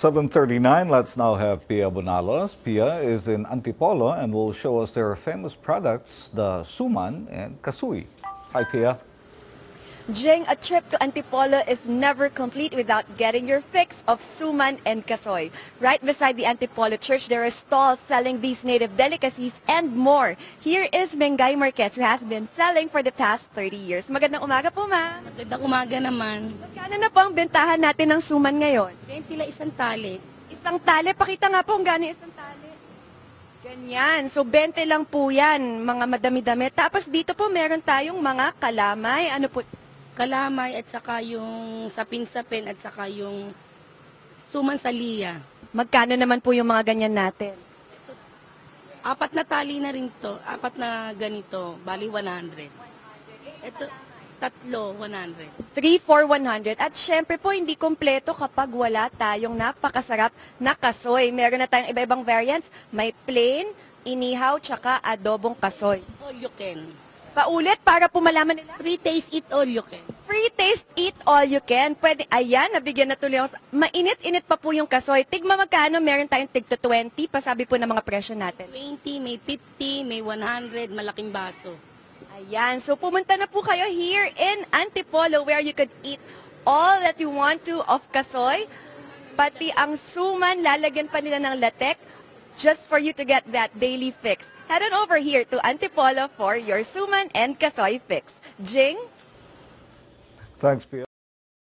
7:39. Let's now have Pia Bonalos. Pia is in Antipolo and will show us their famous products, the suman and kasui. Hi, Pia. Jing, a trip to Antipolo is never complete without getting your fix of suman and kasoy. Right beside the Antipolo Church, there are stalls selling these native delicacies and more. Here is Mengay Marquez, who has been selling for the past 30 years. Magandang umaga po, ma'am. Magandang umaga naman. Magkano na po ang bentahan natin ng suman ngayon? 20 lang isang tali. Isang tali, pakita nga po kung gaano isang tali. Ganyan. So, 20 lang po yan, mga madami-dami. Tapos dito po meron tayong mga kalamay. Ano po? Kalamay at saka yung sapin-sapin at saka yung suman sa liya. Magkano naman po yung mga ganyan natin? 4 na tali na rin to. 4 na ganito. Bali 100. Ito, 3, 100. 3 for 100. At syempre po, hindi kompleto kapag wala tayong napakasarap na kasoy. Meron na tayong iba-ibang variants. May plain, inihaw, tsaka adobong kasoy. All you can. Paulit para po malaman nila. Free taste, eat all you can. Free taste, eat all you can. Pwede, ayan, nabigyan na tuloy ako. Mainit-init pa po yung kasoy. Tigma magkano, meron tayong tig to 20. Pasabi po ng mga presyo natin. 20, may 50, may 100, malaking baso. Ayan, so pumunta na po kayo here in Antipolo where you could eat all that you want to of kasoy. Pati ang suman, lalagyan pa nila ng latek just for you to get that daily fix. Head on over here to Antipolo for your suman and kasoy fix. Jing? Thanks, Pia.